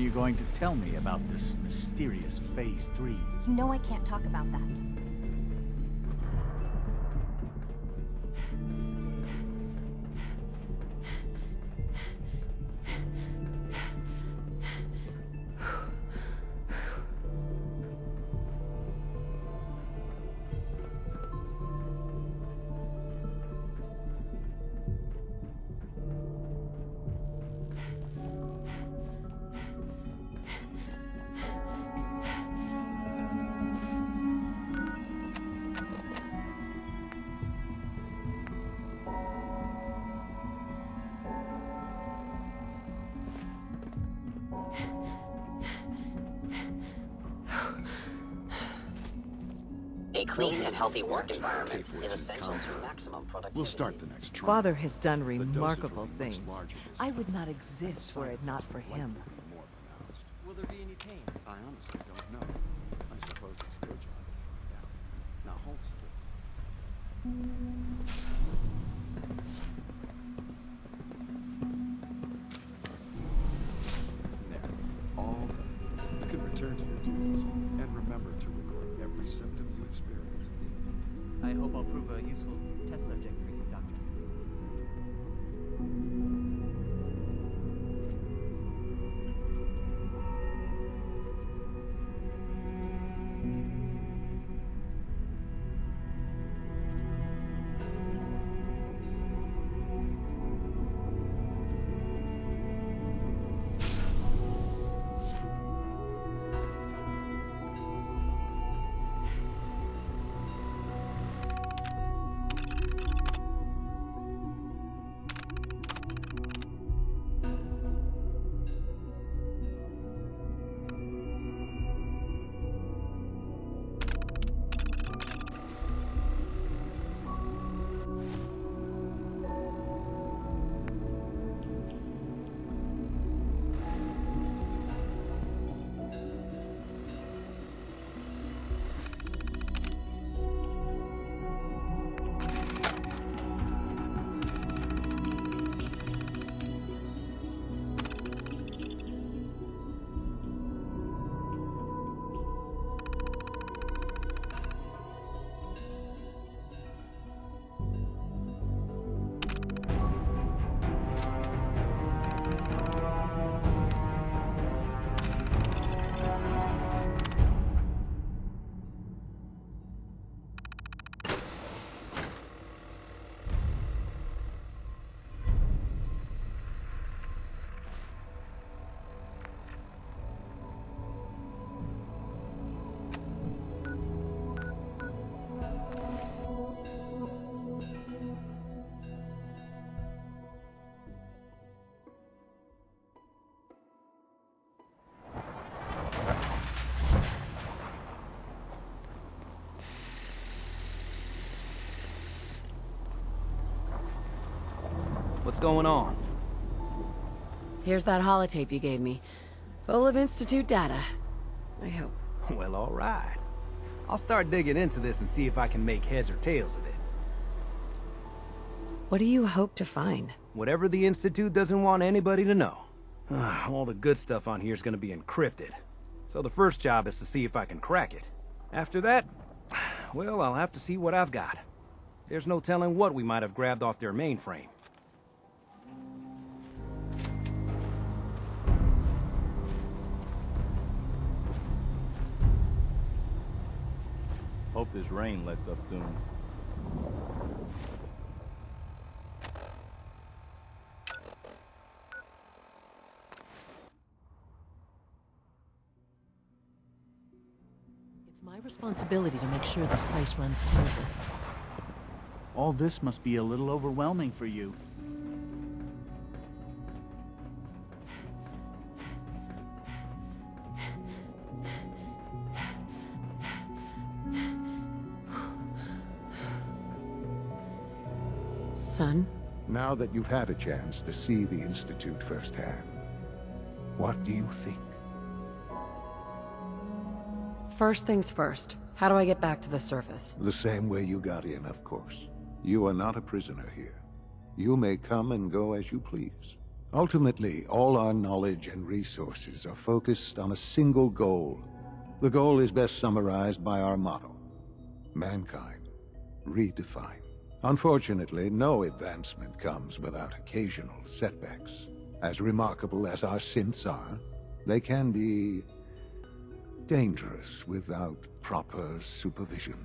you going to tell me about this mysterious Phase 3? You know I can't talk about that. A clean and healthy work environment is essential to maximum productivity. We'll start the next trial. Father has done The dosage remarkable will be much things. larger this I time. would not exist were it not for him. Likely to be more pronounced. Will there be any pain? I honestly don't know. I suppose it's your job to find out. Now hold still. There. All done. You can return to your duties. And remember to record every symptom you experience in detail. I hope I'll prove a useful test subject for you, Doctor. What's going on? Here's that holotape you gave me. Full of Institute data. I hope. Well, all right. I'll start digging into this and see if I can make heads or tails of it. What do you hope to find? Whatever the Institute doesn't want anybody to know. All the good stuff on here is going to be encrypted. So the first job is to see if I can crack it. After that, well, I'll have to see what I've got. There's no telling what we might have grabbed off their mainframe. Hope this rain lets up soon. It's my responsibility to make sure this place runs smoothly. All this must be a little overwhelming for you. Son? Now that you've had a chance to see the Institute firsthand, what do you think? First things first. How do I get back to the surface? The same way you got in, of course. You are not a prisoner here. You may come and go as you please. Ultimately, all our knowledge and resources are focused on a single goal. The goal is best summarized by our motto: mankind, redefine. Unfortunately, no advancement comes without occasional setbacks. As remarkable as our synths are, they can be dangerous without proper supervision.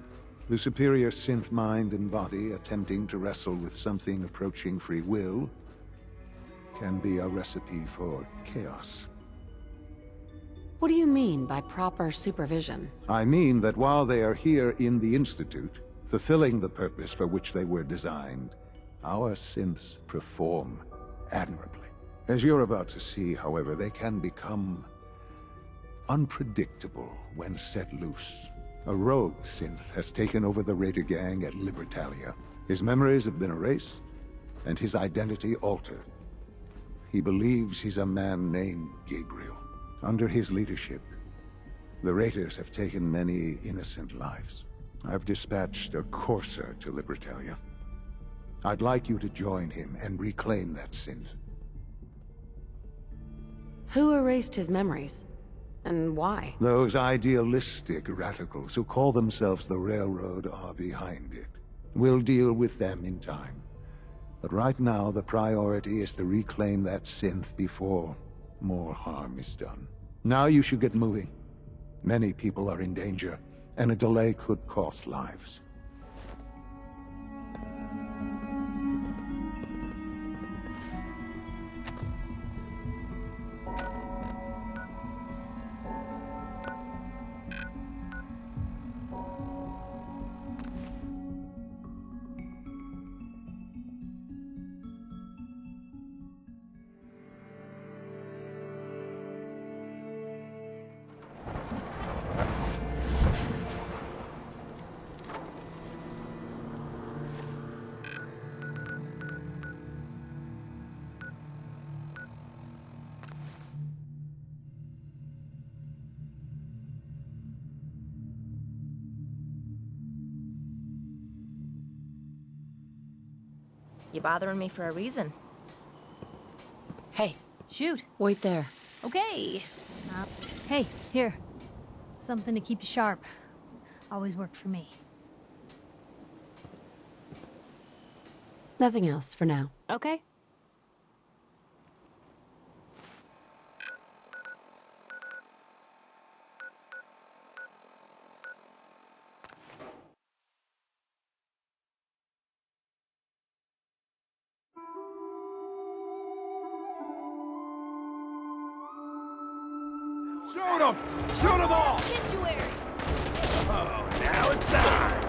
The superior synth mind and body attempting to wrestle with something approaching free will can be a recipe for chaos. What do you mean by proper supervision? I mean that while they are here in the Institute, fulfilling the purpose for which they were designed, our synths perform admirably. As you're about to see, however, they can become unpredictable when set loose. A rogue synth has taken over the Raider gang at Libertalia. His memories have been erased, and his identity altered. He believes he's a man named Gabriel. Under his leadership, the Raiders have taken many innocent lives. I've dispatched a courser to Libertalia. I'd like you to join him and reclaim that synth. Who erased his memories? And why? Those idealistic radicals who call themselves the Railroad are behind it. We'll deal with them in time. But right now, the priority is to reclaim that synth before more harm is done. Now you should get moving. Many people are in danger, and a delay could cost lives. You bothering me for a reason. Hey, Shoot. wait there. Okay. Hey, here. Something to keep you sharp. Always worked for me. Nothing else for now. Okay. Shoot them! Shoot them all! Obituary! Oh, now it's time!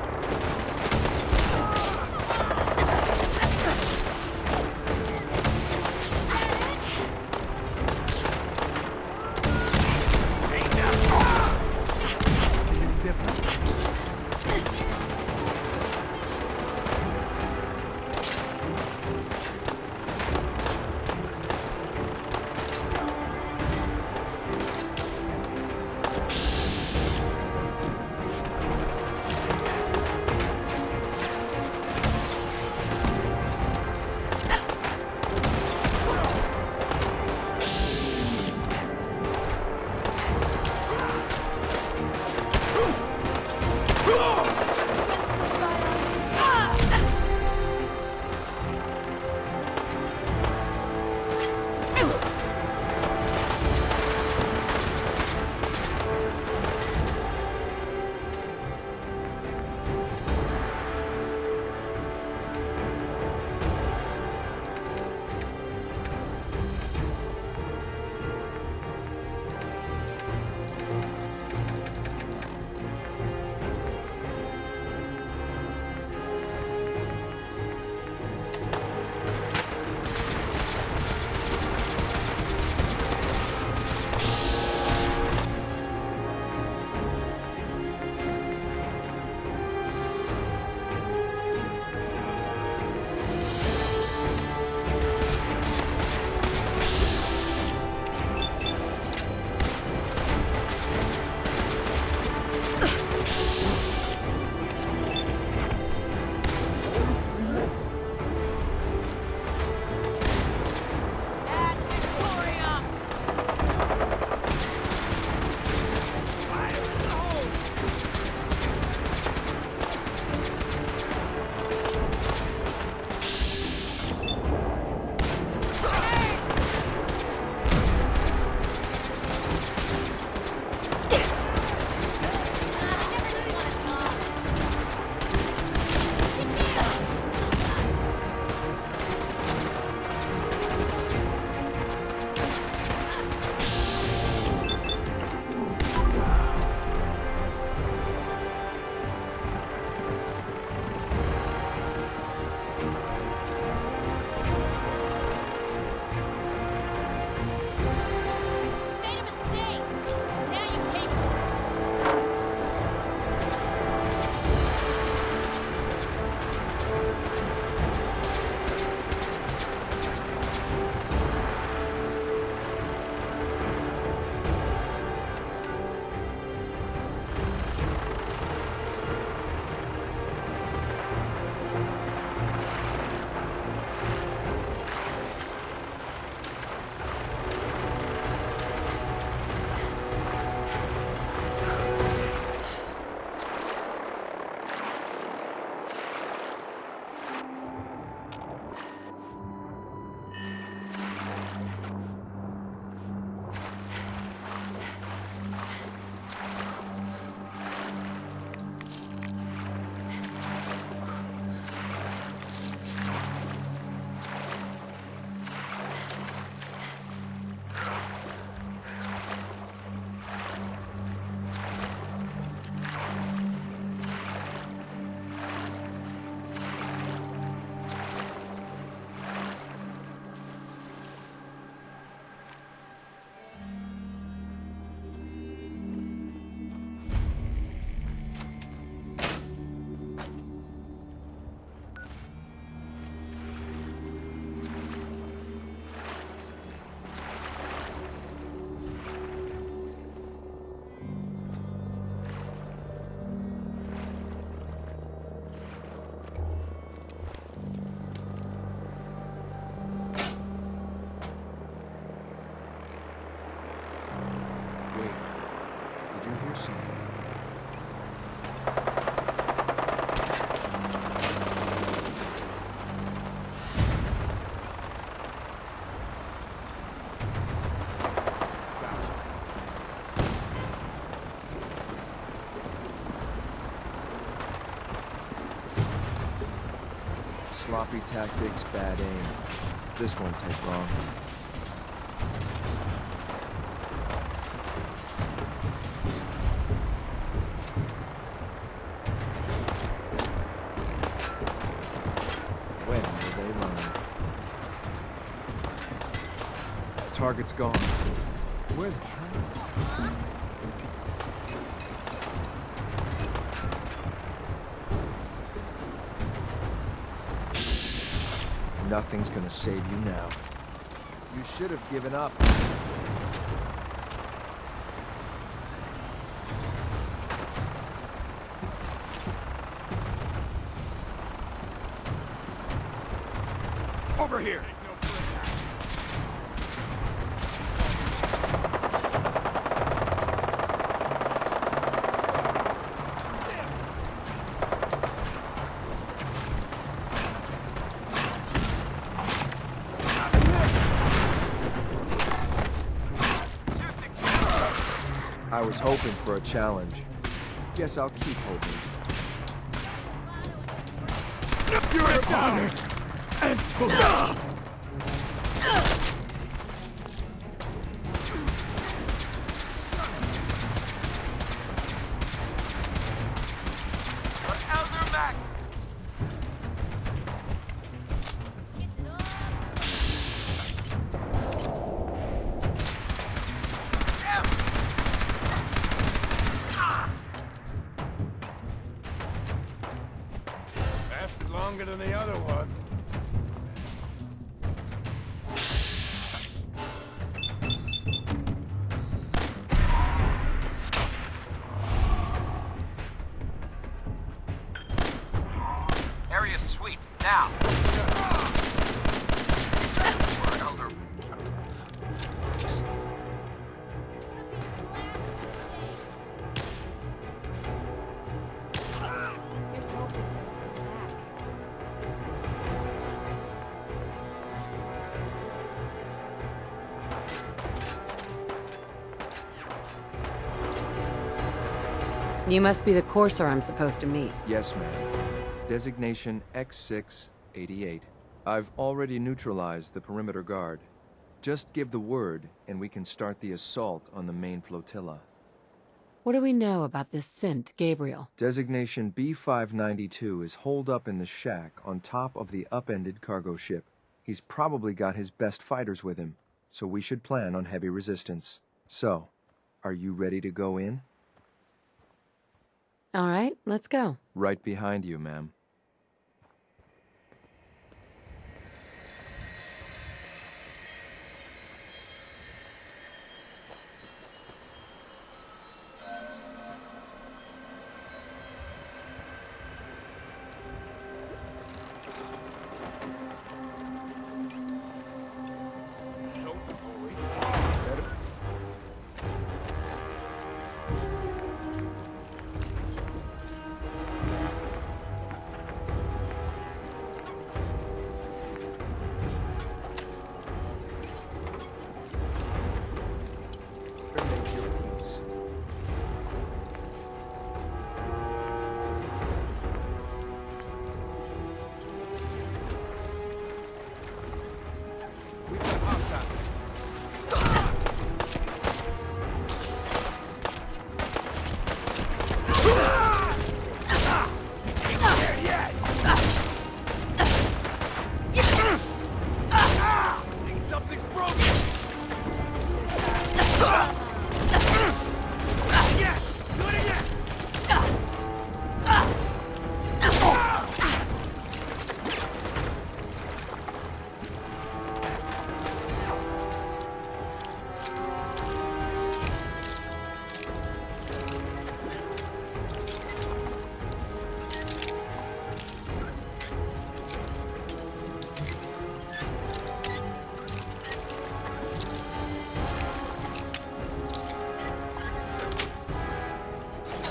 Did you hear something? Sloppy tactics, bad aim. This won't take long. When will they learn? Target's gone. Where the hell? Nothing's gonna save you now. You should have given up. Over here! I was hoping for a challenge. Guess I'll keep hoping. You're down! And longer than the other one. Area sweep, now! You must be the courser I'm supposed to meet. Yes, ma'am. Designation X688. I've already neutralized the perimeter guard. Just give the word, and we can start the assault on the main flotilla. What do we know about this synth, Gabriel? Designation B592 is holed up in the shack on top of the upended cargo ship. He's probably got his best fighters with him, so we should plan on heavy resistance. So, are you ready to go in? All right, let's go. Right behind you, ma'am.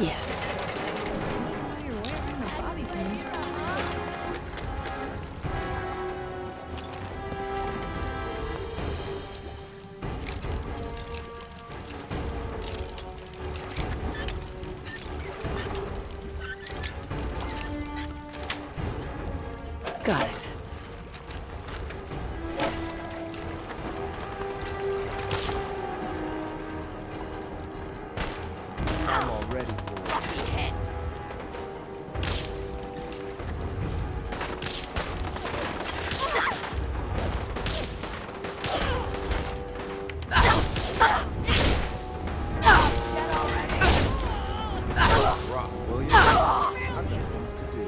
Yes. You're wearing a bobby pin. Got it. I'm all ready for it. Rock, will you? I've got things to do.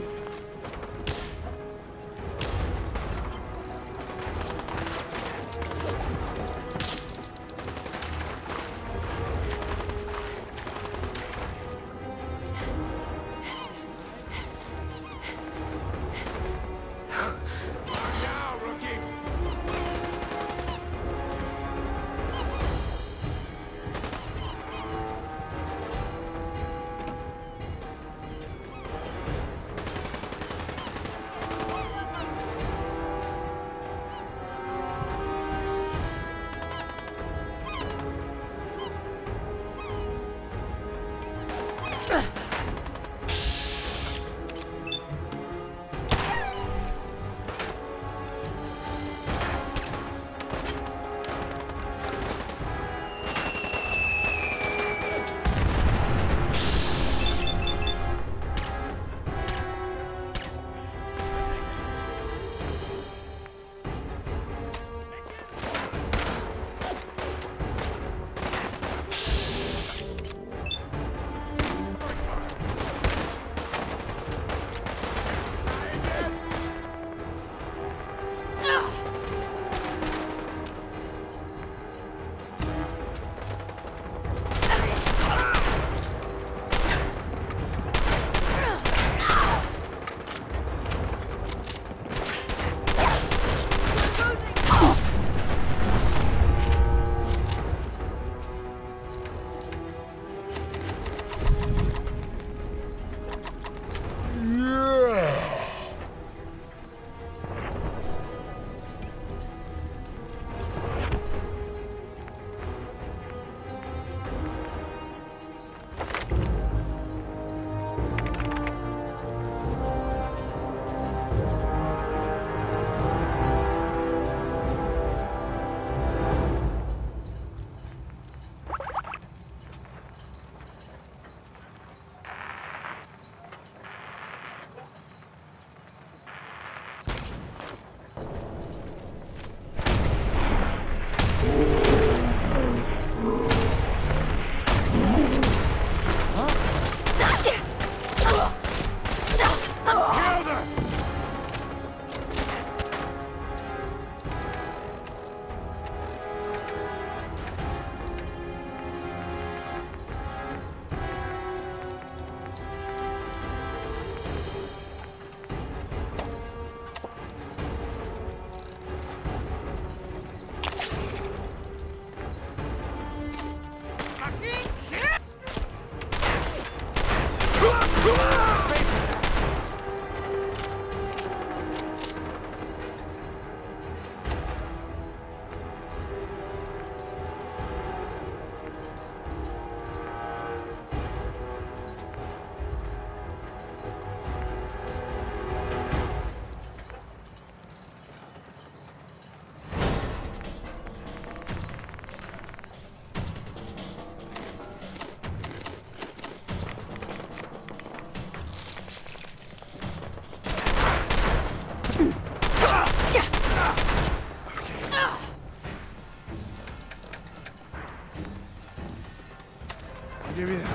Give me that.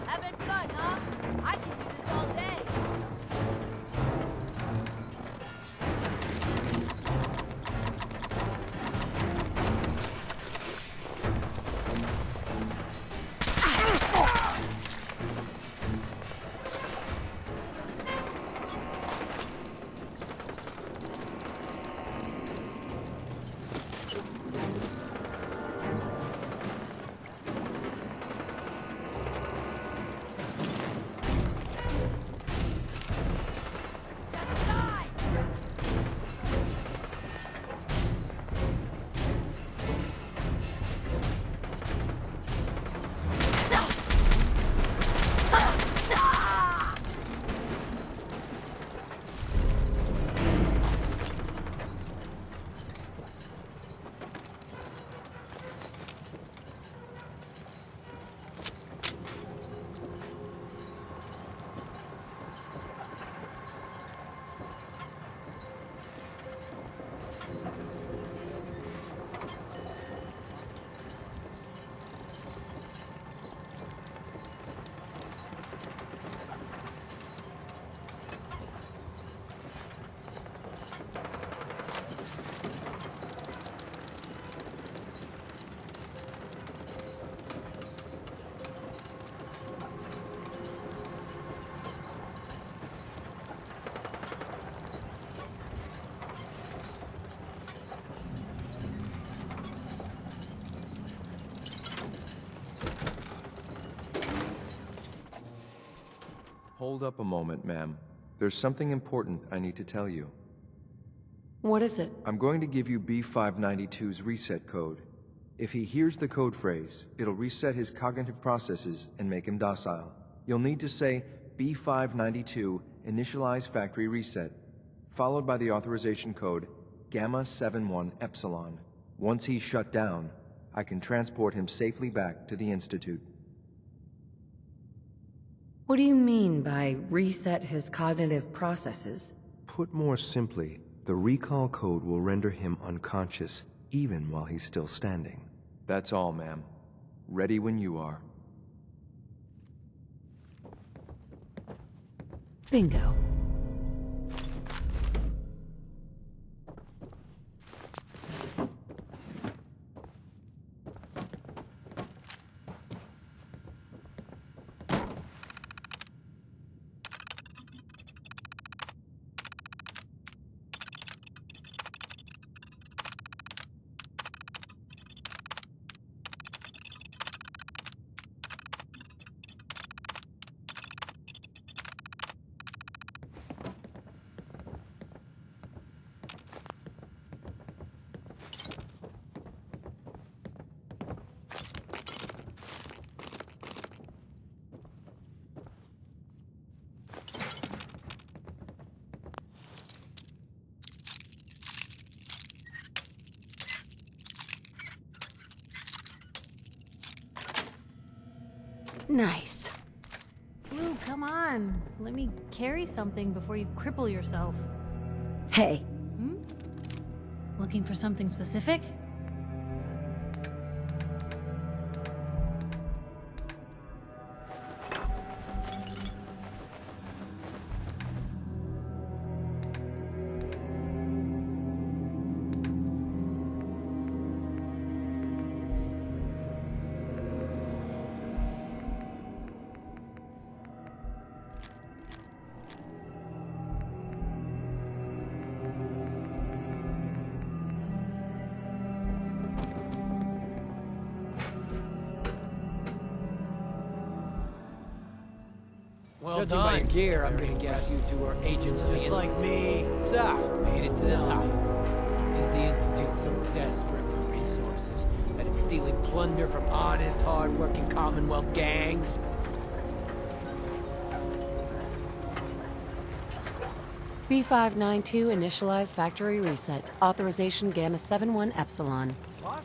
Having fun, huh? I can do this all day. Hold up a moment, ma'am. There's something important I need to tell you. What is it? I'm going to give you B592's reset code. If he hears the code phrase, it'll reset his cognitive processes and make him docile. You'll need to say B592 initialize factory reset, followed by the authorization code Gamma 71 Epsilon. Once he's shut down, I can transport him safely back to the Institute. What do you mean by reset his cognitive processes? Put more simply, the recall code will render him unconscious even while he's still standing. That's all, ma'am. Ready when you are. Bingo. Nice. Ooh, come on. Let me carry something before you cripple yourself. Hey. Looking for something specific? Well Judging by your gear, I'm gonna guess you two are agents just like me. So, made it to the top. Is the Institute so desperate for resources that it's stealing plunder from honest, hard-working Commonwealth gangs? B592 initialize factory reset. Authorization Gamma 71 Epsilon. Boss?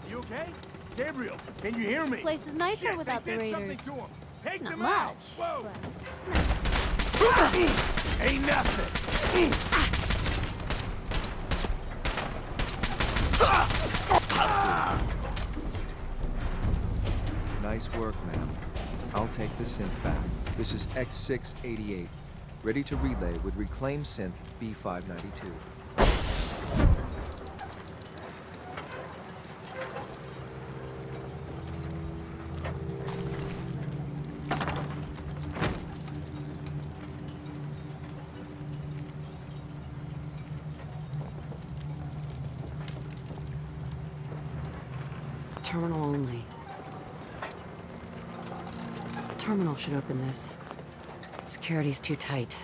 You okay? Gabriel, can you hear me? Place is nicer Shit, without they the did raiders. something to him. Take Not them much. out. Whoa. But... Ain't nothing. Nice work, ma'am. I'll take the synth back. This is X688. Ready to relay with reclaimed synth B592. Terminal only. Terminal should open this. Security's too tight.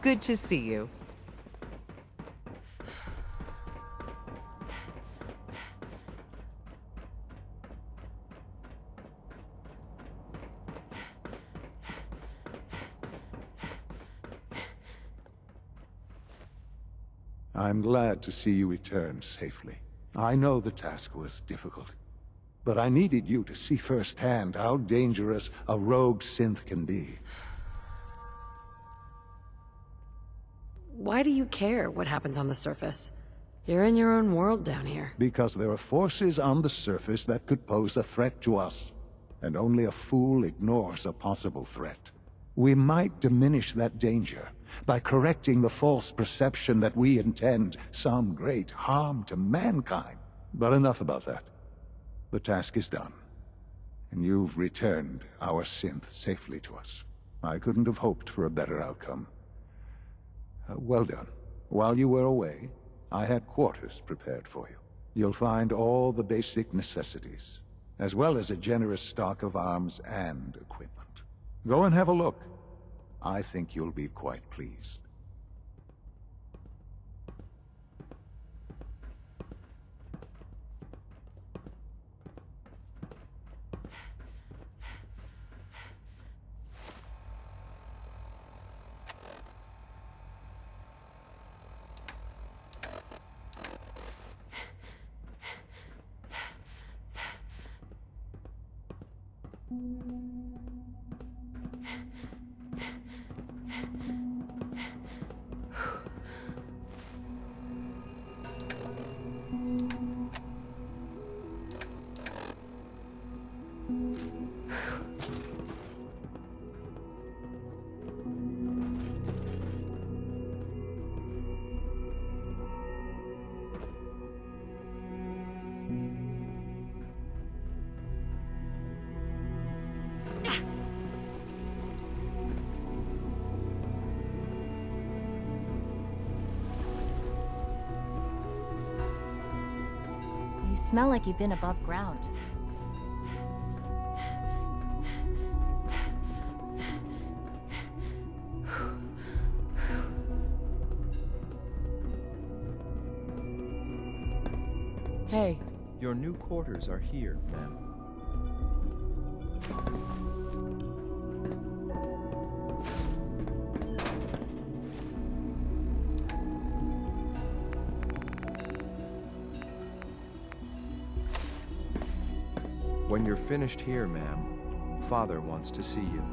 Good to see you. I'm glad to see you return safely. I know the task was difficult, but I needed you to see firsthand how dangerous a rogue synth can be. Why do you care what happens on the surface? You're in your own world down here. Because there are forces on the surface that could pose a threat to us, and only a fool ignores a possible threat. We might diminish that danger by correcting the false perception that we intend some great harm to mankind. But enough about that. The task is done, and you've returned our synth safely to us. I couldn't have hoped for a better outcome. Well done. While you were away, I had quarters prepared for you. You'll find all the basic necessities, as well as a generous stock of arms and equipment. Go and have a look. I think you'll be quite pleased. You smell like you've been above ground. Hey. Your new quarters are here, ma'am. When you're finished here, ma'am, Father wants to see you.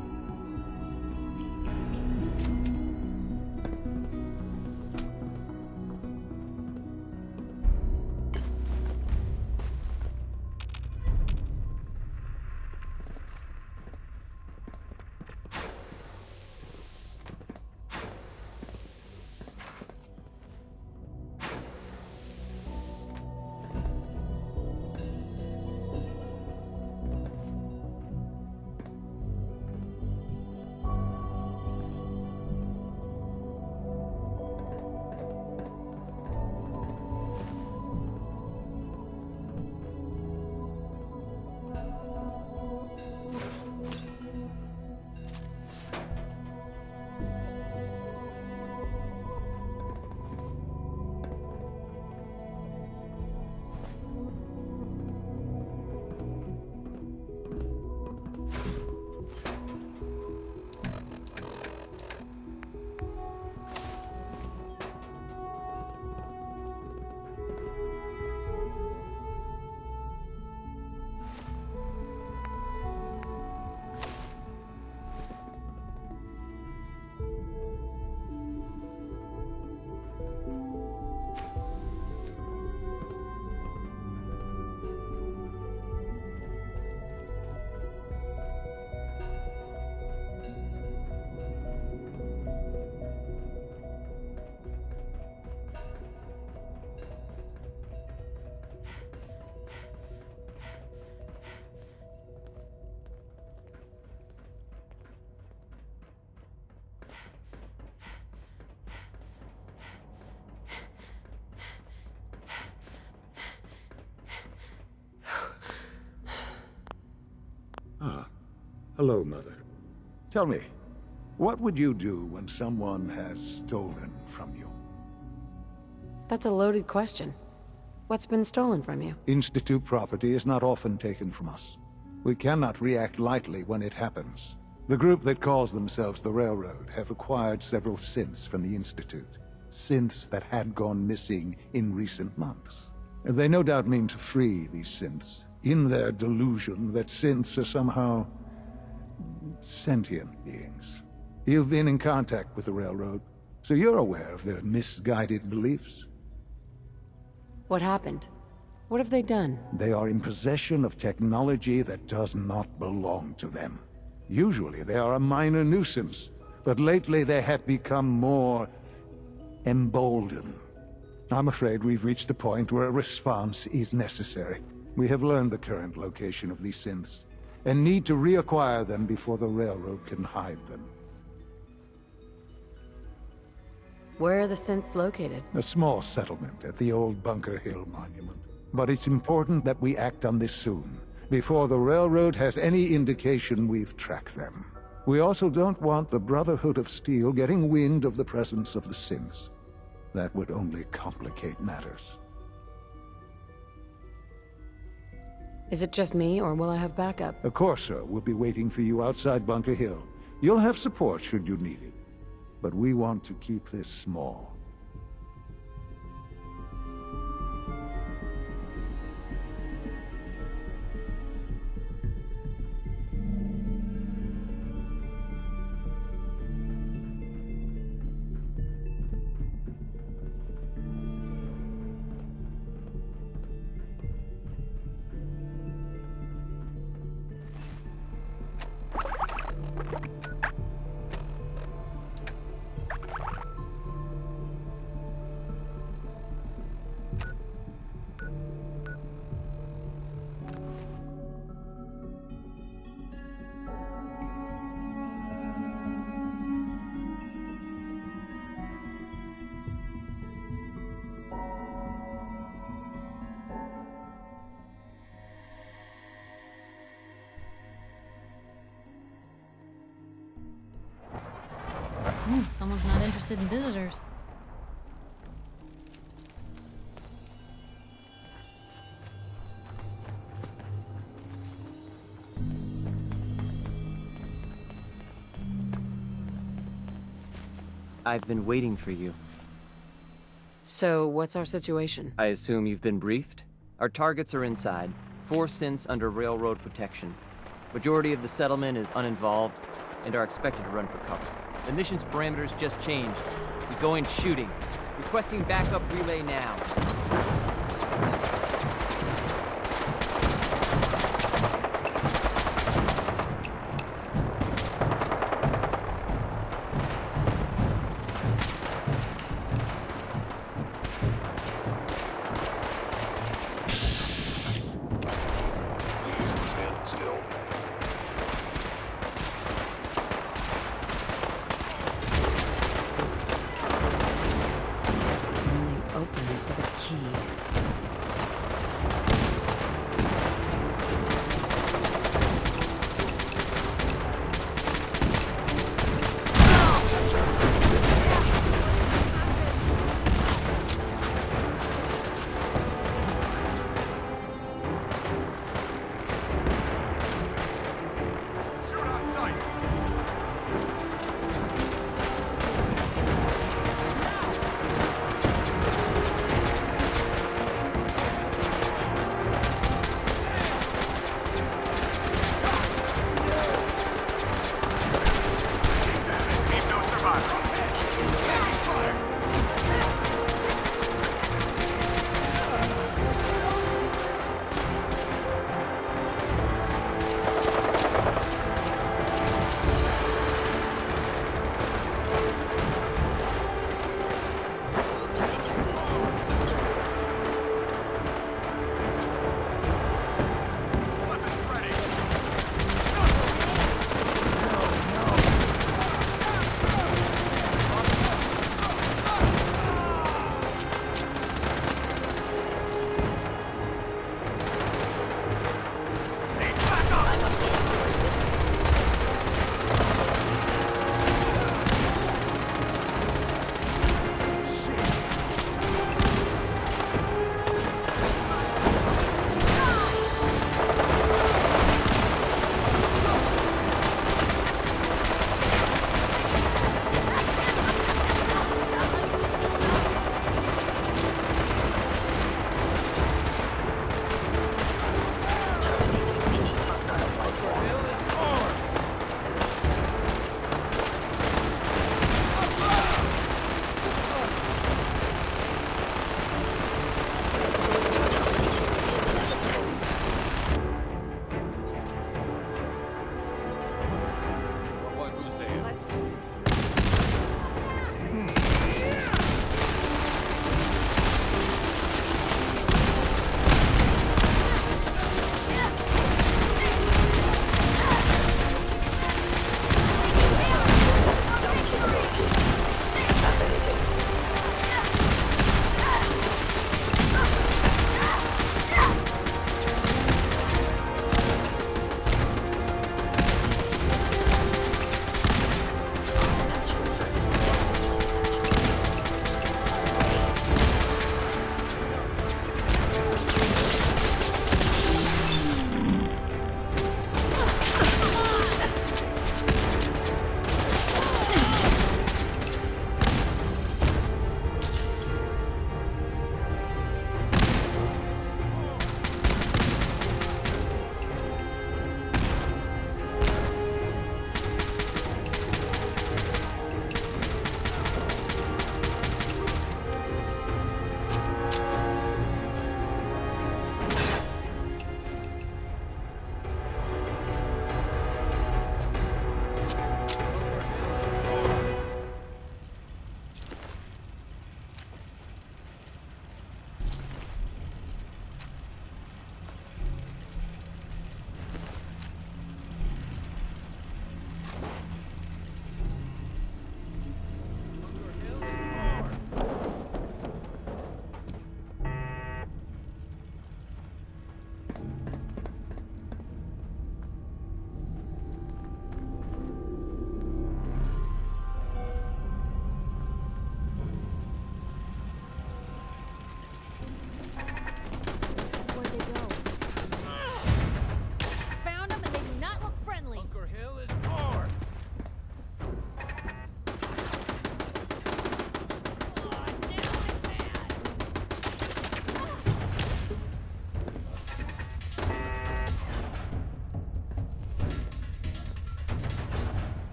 Hello, Mother. Tell me, what would you do when someone has stolen from you? That's a loaded question. What's been stolen from you? Institute property is not often taken from us. We cannot react lightly when it happens. The group that calls themselves the Railroad have acquired several synths from the Institute. Synths that had gone missing in recent months. They no doubt mean to free these synths, in their delusion that synths are somehow sentient beings. You've been in contact with the Railroad, so you're aware of their misguided beliefs. What happened? What have they done? They are in possession of technology that does not belong to them. Usually they are a minor nuisance, but lately they have become more emboldened. I'm afraid we've reached the point where a response is necessary. We have learned the current location of these synths, and need to reacquire them before the railroad can hide them. Where are the synths located? A small settlement at the old Bunker Hill Monument. But it's important that we act on this soon, before the railroad has any indication we've tracked them. We also don't want the Brotherhood of Steel getting wind of the presence of the synths. That would only complicate matters. Is it just me, or will I have backup? A Corsair will be waiting for you outside Bunker Hill. You'll have support should you need it. But we want to keep this small. Someone's not interested in visitors. I've been waiting for you. So, what's our situation? I assume you've been briefed? Our targets are inside. 4 synths under railroad protection. Majority of the settlement is uninvolved and are expected to run for cover. The mission's parameters just changed. We go in shooting. Requesting backup relay now. Opens with a key.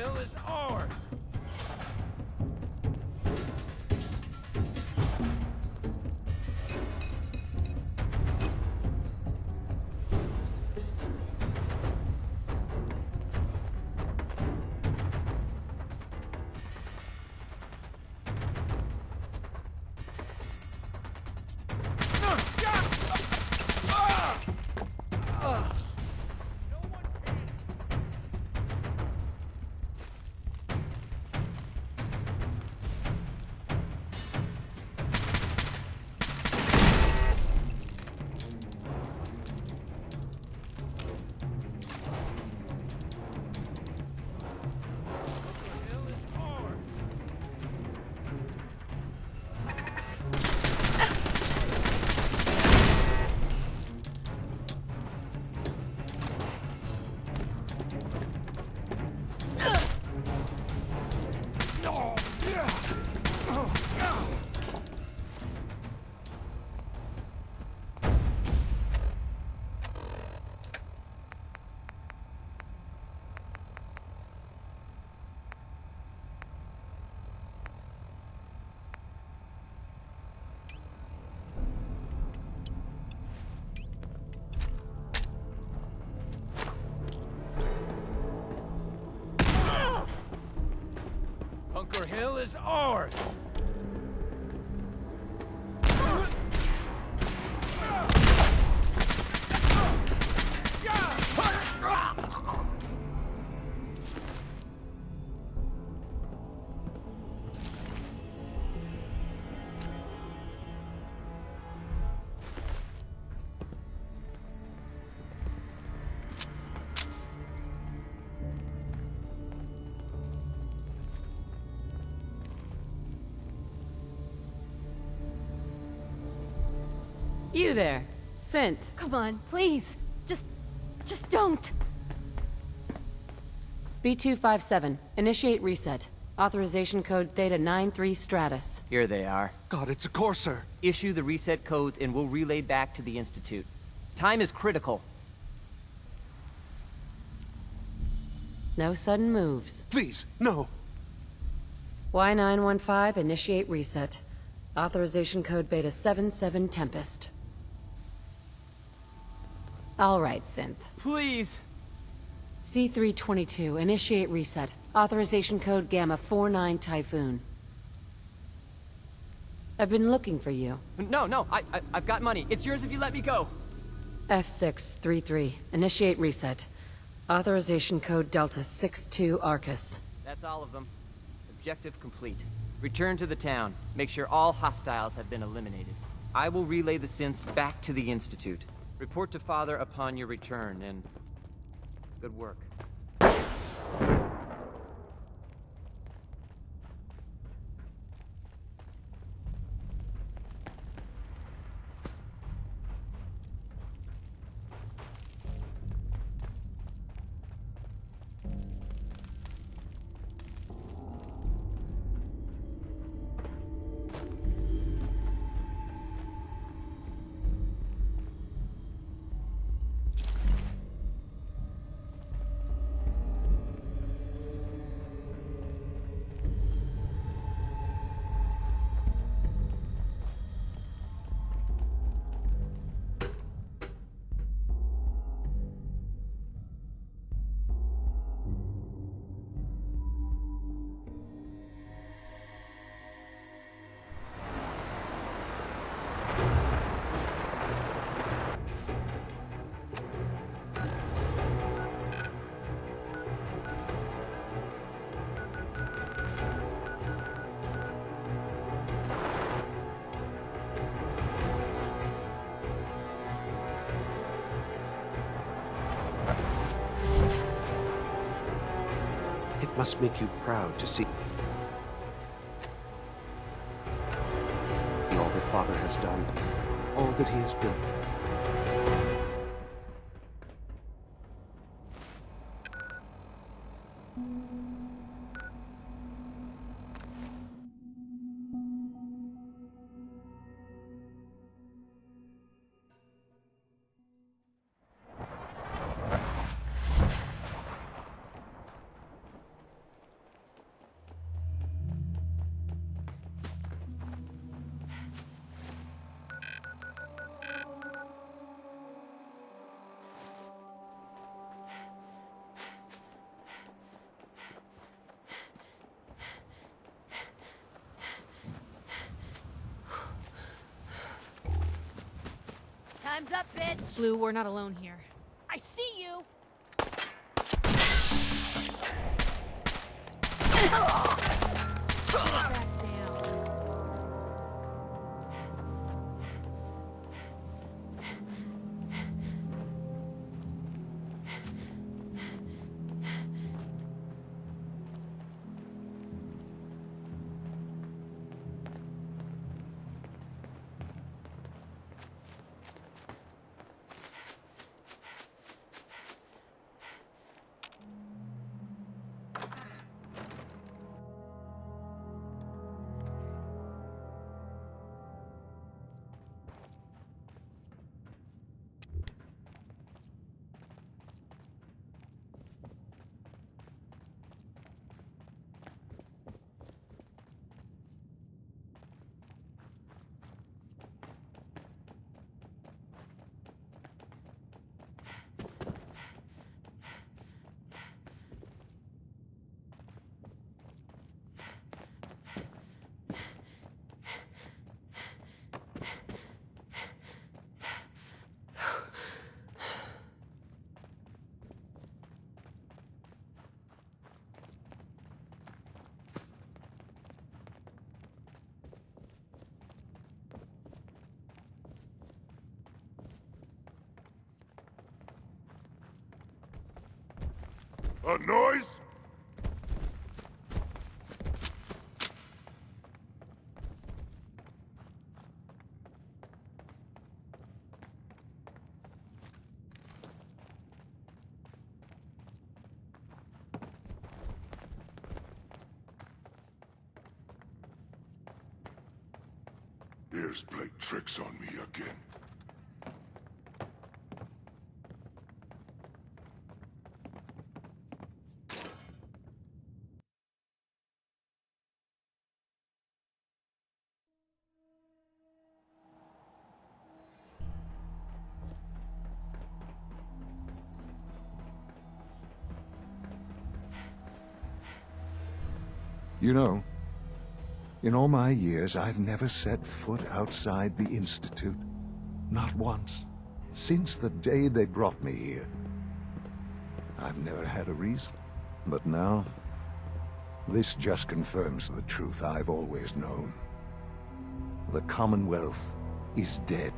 Hill is ours! Bunker Hill is ours! You there, Synth. Come on, please. Just don't. B257, initiate reset. Authorization code Theta 93 Stratus. Here they are. God, it's a Courser. Issue the reset codes and we'll relay back to the Institute. Time is critical. No sudden moves. Please, no. Y915, initiate reset. Authorization code Beta 77 Tempest. All right, Synth. Please. C322, initiate reset. Authorization code Gamma 49 Typhoon. I've been looking for you. No, I've got money. It's yours if you let me go. F633, initiate reset. Authorization code Delta 62 Arcus. That's all of them. Objective complete. Return to the town. Make sure all hostiles have been eliminated. I will relay the synths back to the Institute. Report to Father upon your return, and good work. It must make you proud to see all that Father has done, all that he has built. Time's up, bitch! Blue, we're not alone here. I see you! Back down. A noise? Here's played tricks on me again. You know, in all my years, I've never set foot outside the Institute. Not once. Since the day they brought me here. I've never had a reason. But now, this just confirms the truth I've always known. The Commonwealth is dead.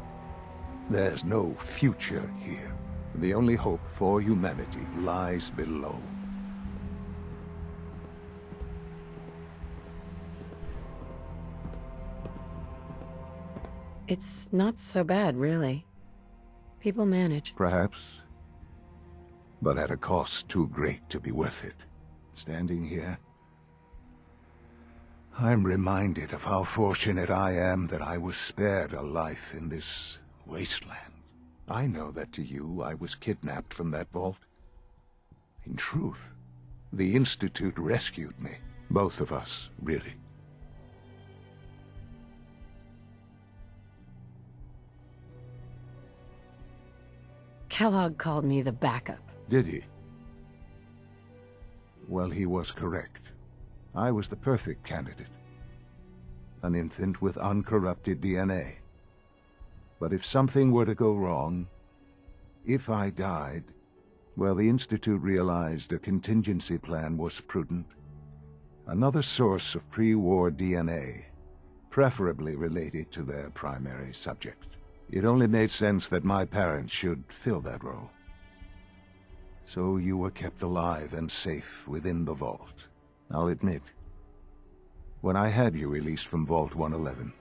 There's no future here. The only hope for humanity lies below. It's not so bad, really. People manage. Perhaps. But at a cost too great to be worth it. Standing here, I'm reminded of how fortunate I am that I was spared a life in this wasteland. I know that to you, I was kidnapped from that vault. In truth, the Institute rescued me. Both of us, really. Kellogg called me the backup. Did he? Well, he was correct. I was the perfect candidate. An infant with uncorrupted DNA. But if something were to go wrong, if I died, well, the Institute realized a contingency plan was prudent. Another source of pre-war DNA, preferably related to their primary subject. It only made sense that my parents should fill that role. So you were kept alive and safe within the vault. I'll admit, when I had you released from Vault 111,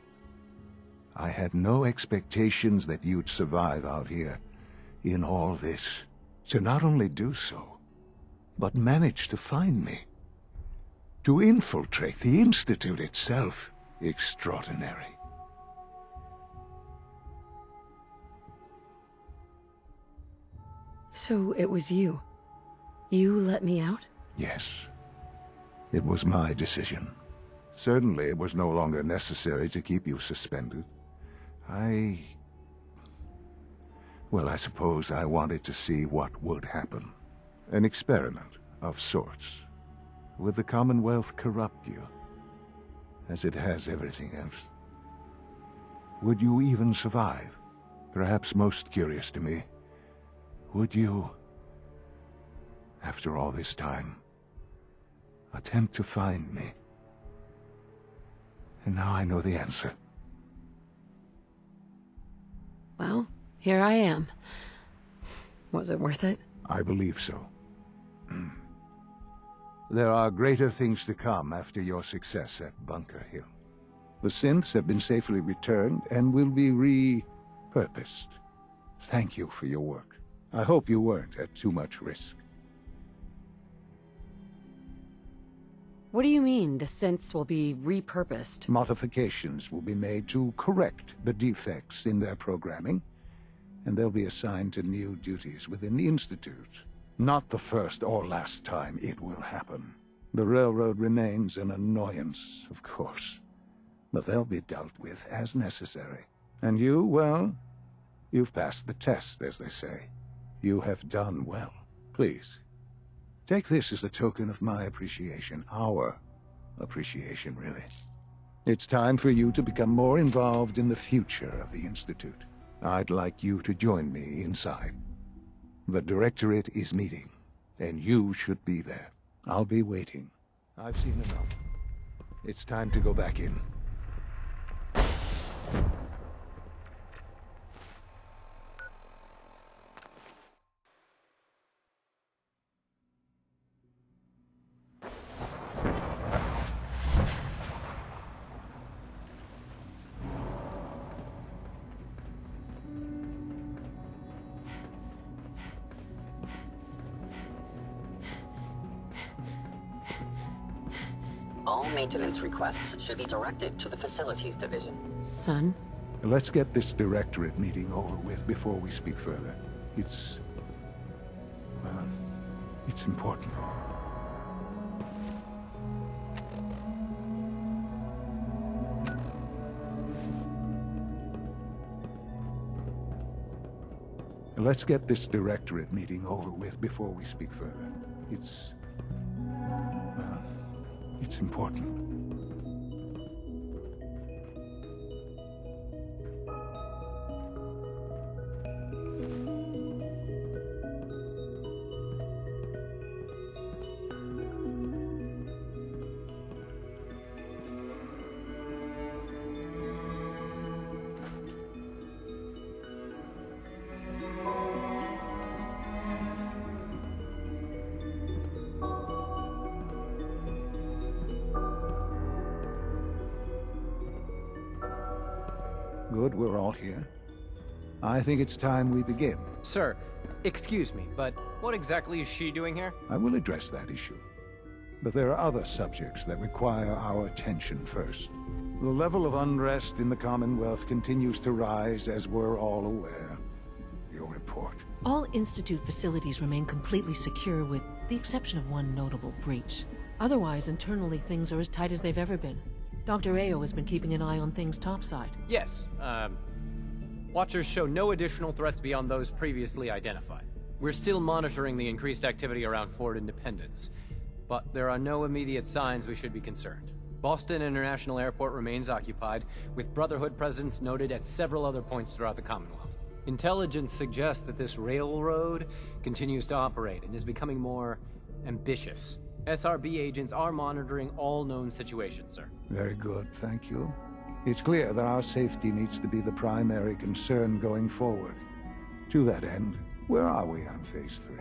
I had no expectations that you'd survive out here in all this. To not only do so, but manage to find me. To infiltrate the Institute itself. Extraordinary. So it was you. You let me out? Yes. It was my decision. Certainly it was no longer necessary to keep you suspended. Well, I suppose I wanted to see what would happen. An experiment of sorts. Would the Commonwealth corrupt you, as it has everything else? Would you even survive? perhaps most curious to me, would you, after all this time, attempt to find me? And now I know the answer. Well, here I am. Was it worth it? I believe so. There are greater things to come after your success at Bunker Hill. The synths have been safely returned and will be repurposed. Thank you for your work. I hope you weren't at too much risk. What do you mean, the synths will be repurposed? Modifications will be made to correct the defects in their programming, and they'll be assigned to new duties within the Institute. Not the first or last time it will happen. The Railroad remains an annoyance, of course, but they'll be dealt with as necessary. And you, well, you've passed the test, as they say. You have done well. Please, take this as a token of my appreciation, our appreciation, really. It's time for you to become more involved in the future of the Institute. I'd like you to join me inside. The Directorate is meeting, and you should be there. I'll be waiting. I've seen enough. It's time to go back in. All maintenance requests should be directed to the Facilities Division. Son? Let's get this Directorate meeting over with before we speak further. It's important. Let's get this Directorate meeting over with before we speak further. It's important. Good, we're all here. I think it's time we begin. Sir, excuse me, but what exactly is she doing here? I will address that issue. But there are other subjects that require our attention first. The level of unrest in the Commonwealth continues to rise, as we're all aware. Your report. All Institute facilities remain completely secure with the exception of one notable breach. Otherwise, internally, things are as tight as they've ever been. Dr. Ayo has been keeping an eye on things topside. Yes, Watchers show no additional threats beyond those previously identified. We're still monitoring the increased activity around Fort Independence, but there are no immediate signs we should be concerned. Boston International Airport remains occupied, with Brotherhood presence noted at several other points throughout the Commonwealth. Intelligence suggests that this railroad continues to operate and is becoming more ambitious. SRB agents are monitoring all known situations, sir. Very good, thank you. It's clear that our safety needs to be the primary concern going forward. To that end, where are we on Phase 3?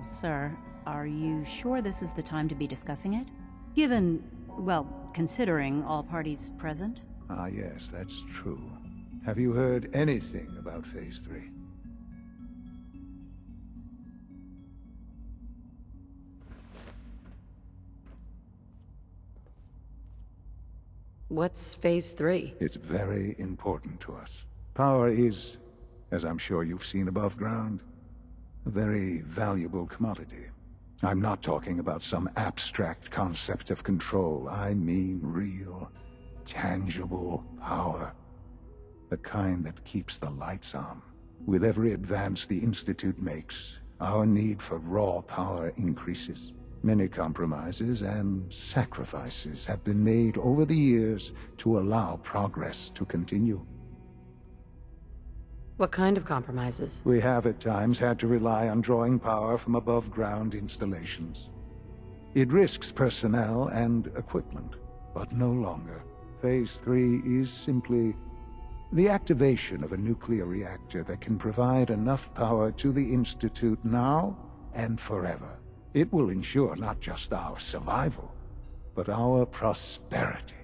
Sir, are you sure this is the time to be discussing it? Given, well, considering all parties present? Ah, yes, that's true. Have you heard anything about Phase 3? What's Phase 3? It's very important to us. Power is, as I'm sure you've seen above ground, a very valuable commodity. I'm not talking about some abstract concept of control. I mean real, tangible power. The kind that keeps the lights on. With every advance the Institute makes, our need for raw power increases. Many compromises and sacrifices have been made over the years to allow progress to continue. What kind of compromises? We have at times had to rely on drawing power from above-ground installations. It risks personnel and equipment, but no longer. Phase 3 is simply the activation of a nuclear reactor that can provide enough power to the Institute now and forever. It will ensure not just our survival, but our prosperity.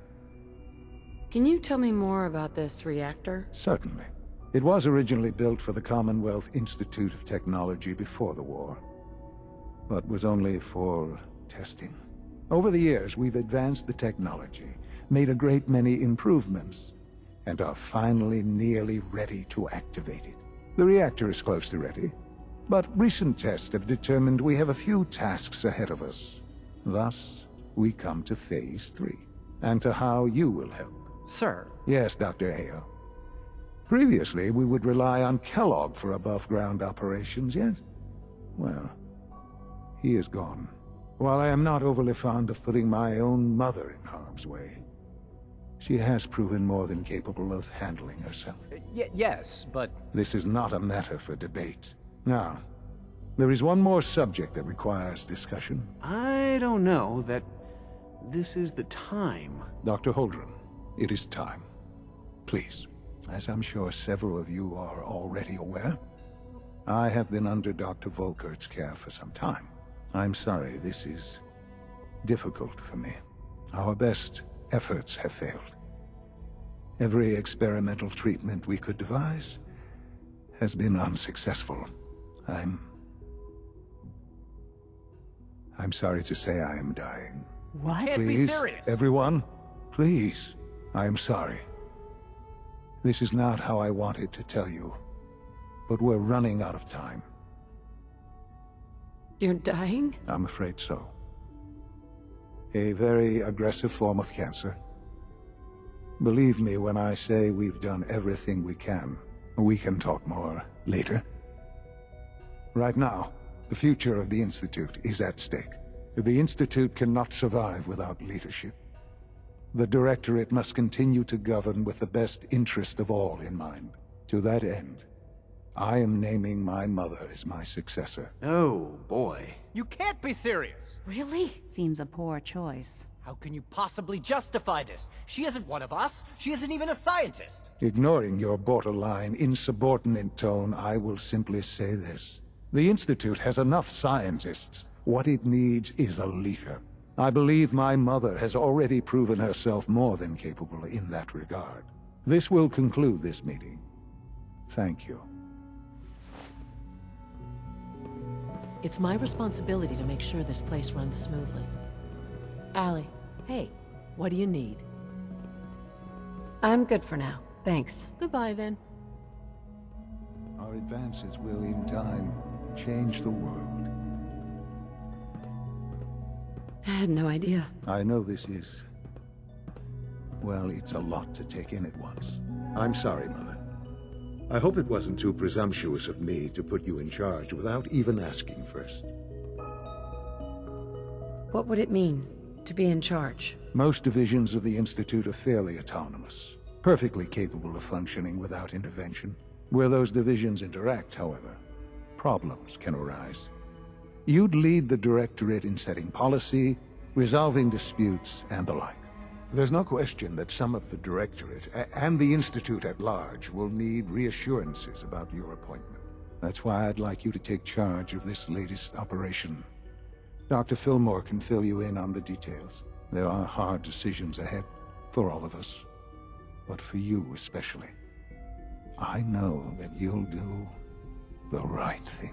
Can you tell me more about this reactor? Certainly. It was originally built for the Commonwealth Institute of Technology before the war, but was only for testing. Over the years, we've advanced the technology, made a great many improvements, and are finally nearly ready to activate it. The reactor is close to ready, but recent tests have determined we have a few tasks ahead of us. Thus, we come to Phase 3, and to how you will help. Sir. Yes, Dr. Ayo. Previously, we would rely on Kellogg for above-ground operations, yes? Well, he is gone. While I am not overly fond of putting my own mother in harm's way, she has proven more than capable of handling herself. Yes, but... This is not a matter for debate. Now, there is one more subject that requires discussion. I don't know that this is the time. Dr. Holdren, it is time. Please. As I'm sure several of you are already aware, I have been under Dr. Volkert's care for some time. I'm sorry, this is difficult for me. Our best efforts have failed. Every experimental treatment we could devise has been unsuccessful. I'm sorry to say I am dying. What? Please, Can't be serious. Everyone, please, I am sorry. This is not how I wanted to tell you, but we're running out of time. You're dying? I'm afraid so. A very aggressive form of cancer. Believe me when I say we've done everything we can. We can talk more later. Right now, the future of the Institute is at stake. The Institute cannot survive without leadership. The Directorate must continue to govern with the best interest of all in mind. To that end, I am naming my mother as my successor. Oh, boy. You can't be serious! Really? Seems a poor choice. How can you possibly justify this? She isn't one of us. She isn't even a scientist. Ignoring your borderline, insubordinate tone, I will simply say this. The Institute has enough scientists. What it needs is a leader. I believe my mother has already proven herself more than capable in that regard. This will conclude this meeting. Thank you. It's my responsibility to make sure this place runs smoothly. Allie. Hey, what do you need? I'm good for now. Thanks. Goodbye, then. Our advances will, in time, change the world. I had no idea. I know this is... well, it's a lot to take in at once. I'm sorry, Mother. I hope it wasn't too presumptuous of me to put you in charge without even asking first. What would it mean, to be in charge? Most divisions of the Institute are fairly autonomous, perfectly capable of functioning without intervention. Where those divisions interact, however, problems can arise. You'd lead the Directorate in setting policy, resolving disputes, and the like. There's no question that some of the Directorate, and the Institute at large, will need reassurances about your appointment. That's why I'd like you to take charge of this latest operation. Dr. Fillmore can fill you in on the details. There are hard decisions ahead, for all of us. But for you especially. I know that you'll do the right thing.